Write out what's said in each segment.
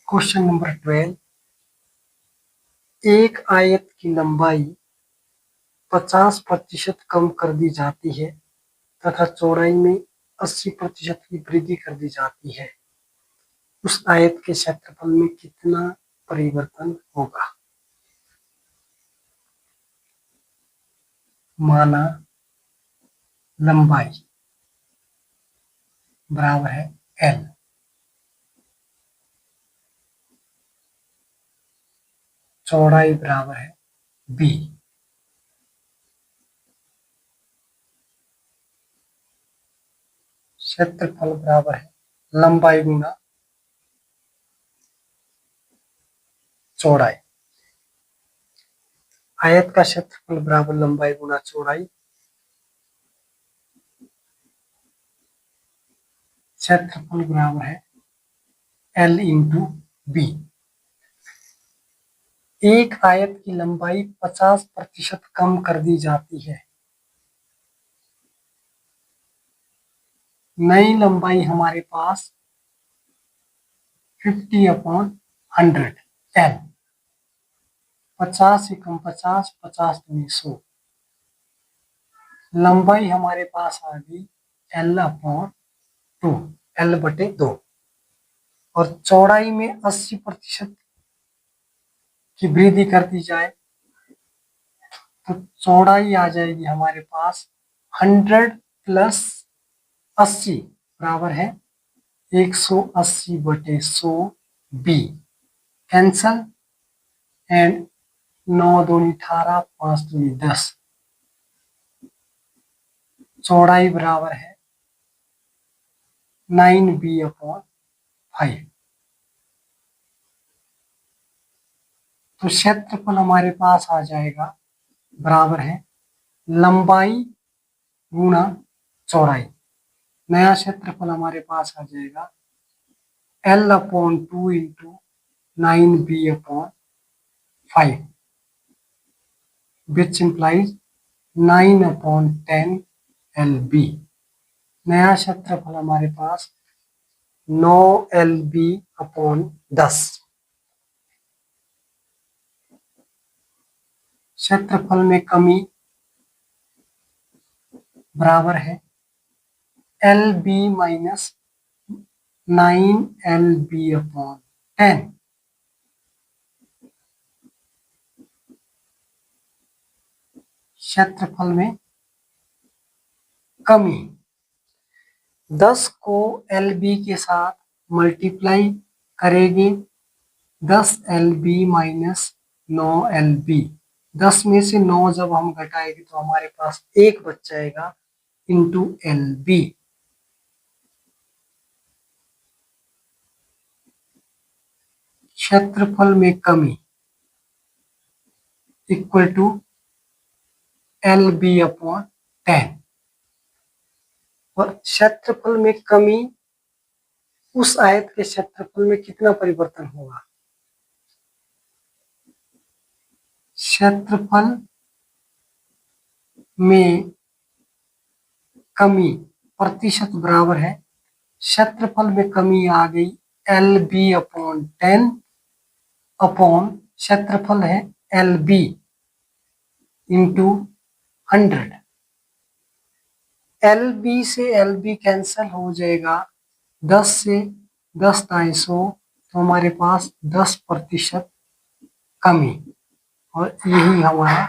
Question number 12। एक आयत की लंबाई 50% कम कर दी जाती है तथा चौड़ाई में 80% की वृद्धि कर दी जाती है। उस आयत के क्षेत्रफल में कितना परिवर्तन होगा? माना लंबाई बराबर है L, चौड़ाई बराबर है B। क्षेत्रफल बराबर है लंबाई गुना चौड़ाई। आयत का क्षेत्रफल बराबर लंबाई गुना चौड़ाई। क्षेत्रफल बराबर है L इंटू B। एक आयत की लंबाई 50% कम कर दी जाती है। नई लंबाई हमारे पास 50/100 L। 50 एकम 50, 50 दूनी 100। लंबाई हमारे पास आ गई L/2, L/2। और चौड़ाई में 80% की वृद्धि कर दी जाए तो चौड़ाई आ जाएगी हमारे पास 100 + 80 बराबर है 180/100 B। कैंसल एंड 9 दूनी 18, 5 दूनी 10। चौड़ाई बराबर है 9B/5। तो क्षेत्रफल हमारे पास आ जाएगा बराबर है लंबाई गुना चौड़ाई। नया क्षेत्रफल हमारे पास आ जाएगा L/2 into 9B/5 which implies 9/10 LB। नया क्षेत्रफल हमारे पास 9LB/10। क्षेत्रफल में कमी बराबर है LB माइनस 9LB/10। क्षेत्रफल में कमी 10 को LB के साथ मल्टीप्लाई करेंगे 10LB माइनस 9LB। 10 में से 9 जब हम घटाएंगे तो हमारे पास 1 बच जाएगा इंटू LB। क्षेत्रफल में कमी इक्वल टू LB/10। और क्षेत्रफल में कमी उस आयत के क्षेत्रफल में कितना परिवर्तन होगा? क्षेत्रफल में कमी प्रतिशत बराबर है क्षेत्रफल में कमी आ गई LB/10 अपॉन क्षेत्रफल है LB इंटू 100। LB से LB कैंसल हो जाएगा 10 से 10 दाएं 100 तो हमारे पास 10% कमी। और यही हमारा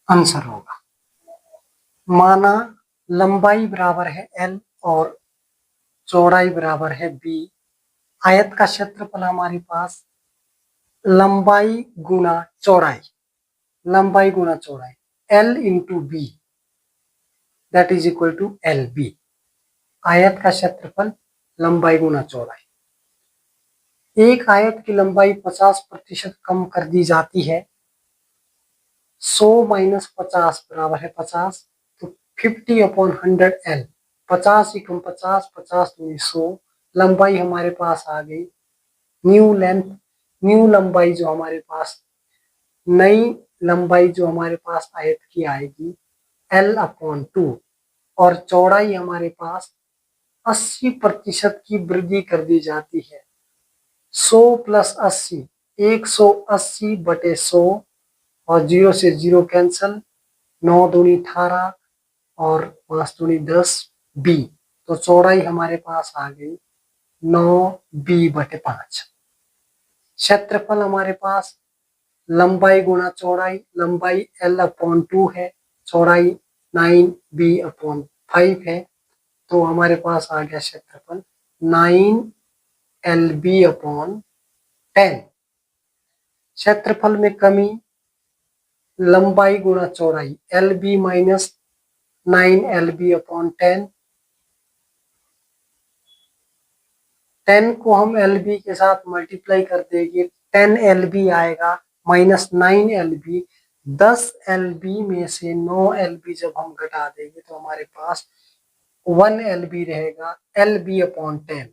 आंसर होगा। माना लंबाई बराबर है L और चौड़ाई बराबर है B। आयत का क्षेत्रफल हमारे पास लंबाई गुना चौड़ाई, लंबाई गुना चौड़ाई L into B that is equal to LB। आयत का क्षेत्रफल लंबाई गुना चौड़ाई। एक आयत की लंबाई 50% कम कर दी जाती है। 100 माइनस 50 बराबर है 50। तो 50/100 L। 50 एकम 50, 50 दूनी 100। लंबाई हमारे पास आ गई न्यू लेंथ, न्यू लंबाई जो हमारे पास नई लंबाई जो हमारे पास आयत की आएगी L/2। और चौड़ाई हमारे पास 80% की वृद्धि कर दी जाती है। 100 + 80 180/100 और 0 से 0 कैंसल, 9 दूनी 18 और 5 दूनी 10 b। तो चौड़ाई हमारे पास आ गई 9b/5। क्षेत्रफल हमारे पास लंबाई गुणा चौड़ाई, लंबाई L/2 है, चौड़ाई 9b/5 है, तो हमारे पास आ गया क्षेत्रफल 9lb/10। क्षेत्रफल में कमी लंबाई गुणा चौड़ाई, LB - 9lb/10। 10 को हम LB के साथ मल्टीप्लाई कर देंगे, 10lb आएगा -9lb। 10lb में से 9lb जब हम घटा देंगे तो हमारे पास 1lb रहेगा, LB/10।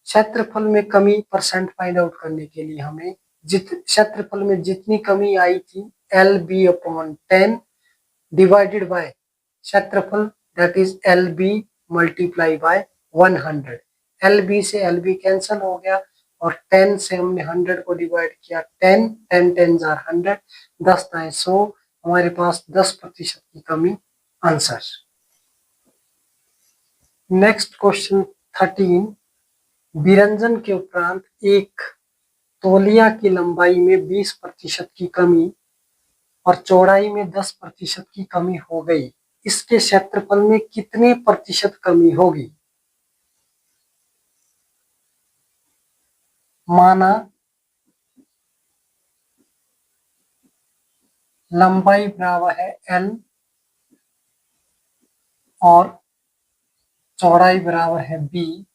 क्षेत्रफल में कमी परसेंट फाइंड आउट करने के लिए हमें क्षेत्रफल में जितनी कमी आई थी LB/10 डिवाइडेड बाय क्षेत्रफल, दैट इज LB × 100। LB से LB कैंसिल हो गया और 10 से हमने 100 को डिवाइड किया, 10 10 10 100, 10 9 100, हमारे पास 10% की कमी। आंसर। नेक्स्ट क्वेश्चन 13, विरंजन के उपरांत एक तौलिया की लंबाई में 20% की कमी और चौड़ाई में 10% की कमी हो गई, इसके क्षेत्रफल में कितने प्रतिशत कमी होगी? माना लंबाई बराबर है L और चौड़ाई बराबर है B,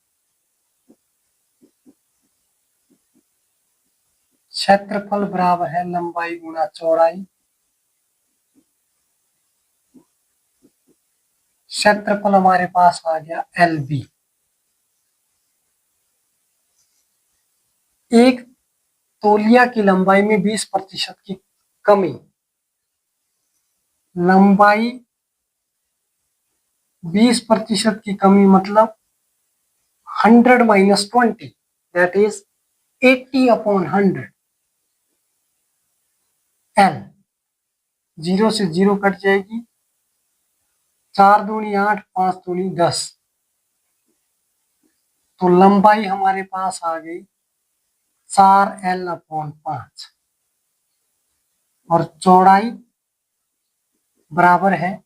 क्षेत्रफल बराबर है लंबाई गुणा चौड़ाई, क्षेत्रफल हमारे पास आ गया LB। एक तौलिया की लंबाई में 20% की कमी, लंबाई 20% की कमी मतलब 100 - 20, दैट इज 80/100। L 0 से 0 कट जाएगी, 4 दूनी 8, 5 दूनी 10, तो लंबाई हमारे पास आ गई 4L/5 और चौड़ाई बराबर है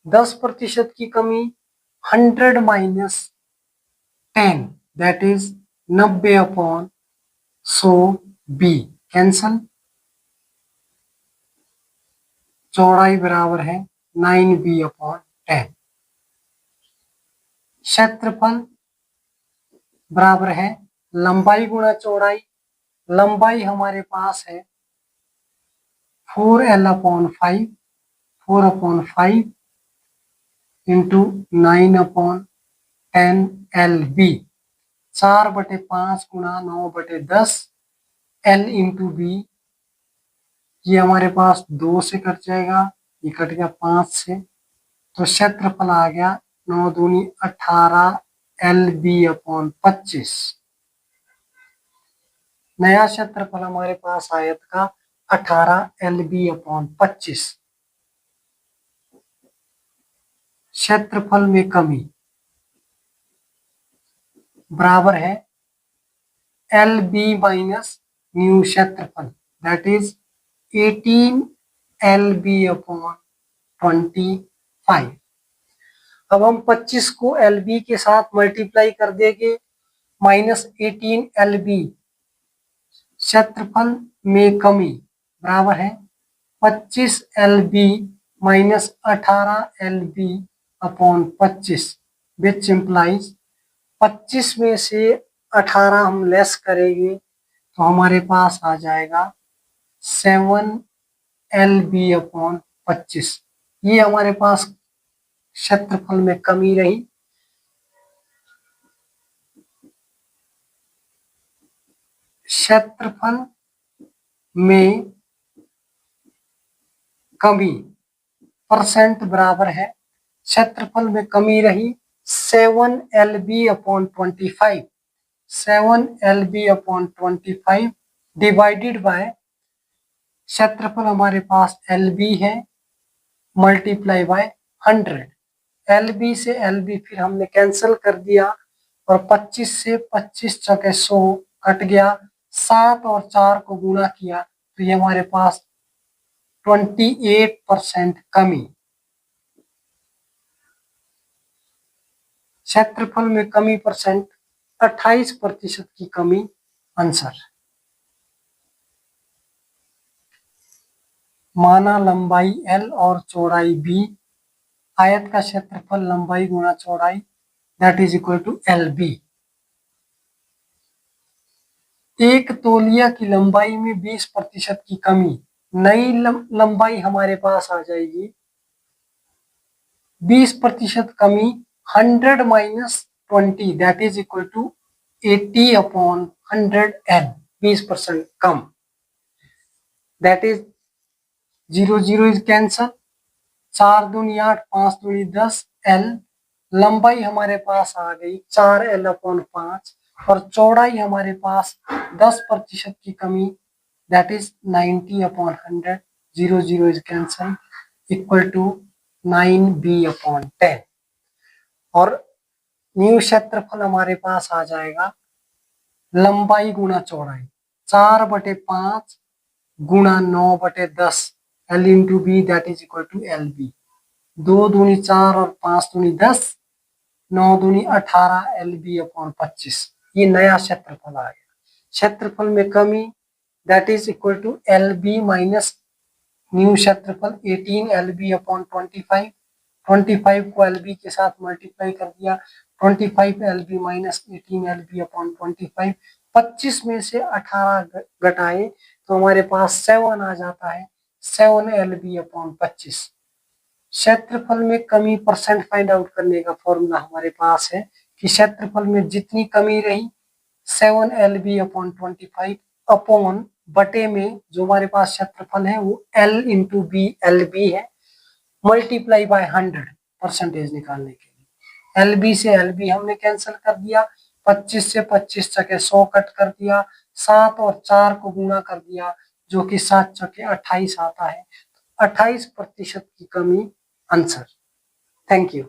10% की कमी 100 - 10, दैट इज 90/100 b कैंसल, चौड़ाई बराबर है 9b/10। क्षेत्रफल बराबर है लंबाई गुणा चौड़ाई, लंबाई हमारे पास है 4L/5, 4/5 इंटू 9/10LB, 4/5 गुणा 9/10 L इंटू B, ये हमारे पास 2 से कट जाएगा, ये कट गया 5 से, तो क्षेत्रफल आ गया 9 दूनी 18 LB/25। नया क्षेत्रफल हमारे पास आयत का 18 LB/25। क्षेत्रफल में कमी बराबर है LB - न्यू क्षेत्रफल, दैट इज 18 LB/25। अब हम 25 को LB के साथ मल्टीप्लाई कर देंगे, -18 LB, क्षेत्रफल में कमी बराबर है 25 LB - 18 LB/25, विच इम्प्लाइज 25 में से 18 हम लेस करेंगे तो हमारे पास आ जाएगा 7 LB/25। ये हमारे पास क्षेत्रफल में कमी रही। क्षेत्रफल में कमी परसेंट बराबर है, क्षेत्रफल में कमी रही 7 LB/25, 7 LB/25 डिवाइडेड बाय क्षेत्रफल हमारे पास LB है मल्टीप्लाई बाय 100। LB से LB फिर हमने कैंसिल कर दिया और 25 से 25 चौके 100 कट गया, 7 और 4 को गुणा किया तो ये हमारे पास 28% कमी। क्षेत्रफल में कमी परसेंट 28% की कमी आंसर। माना लंबाई L और चौड़ाई B, आयत का क्षेत्रफल लंबाई गुणा चौड़ाई that is equal to LB। एक तौलिया की लंबाई में 20% की कमी, नई लंबाई हमारे पास आ जाएगी 20% कमी 100 minus 20 that is equal to 80/100L, 20% कम। दैट इज 0 0 इज कैंसल, 4 दूनी 8, 5 दूनी 10 L। लंबाई हमारे पास आ गई 4L/5 और चौड़ाई हमारे पास 10% की कमी that is 90/100, 0 0 is cancel, equal to 9B/10। और न्यू क्षेत्रफल हमारे पास आ जाएगा लंबाई गुणा चौड़ाई 4/5 गुणा 9/10 L into B that is equal to LB। 2 दूनी 4 और 5 दूनी 10, 9 दूनी 18 LB/25। ये नया क्षेत्रफल आ गया। क्षेत्रफल में कमी that is equal to LB minus new क्षेत्रफल 18 LB/25। 25 को LB के साथ मल्टीप्लाई कर दिया, 25 LB माइनस 18 LB/25। 25 में से 18 घटाए तो हमारे पास 7 आ जाता है, 7 LB/25। क्षेत्रफल में कमी परसेंट फाइंड आउट करने का फॉर्मूला हमारे पास है कि क्षेत्रफल में जितनी कमी रही 7 LB/25 अपॉन बटे में जो हमारे पास क्षेत्रफल है वो L इंटू बी LB है, मल्टीप्लाई बाय 100 परसेंटेज निकालने के लिए। LB से LB हमने कैंसिल कर दिया, 25 से 25 चके 100 कट कर दिया, 7 और 4 को गुणा कर दिया जो कि 7 चके 28 आता है। 28% की कमी आंसर। Thank you.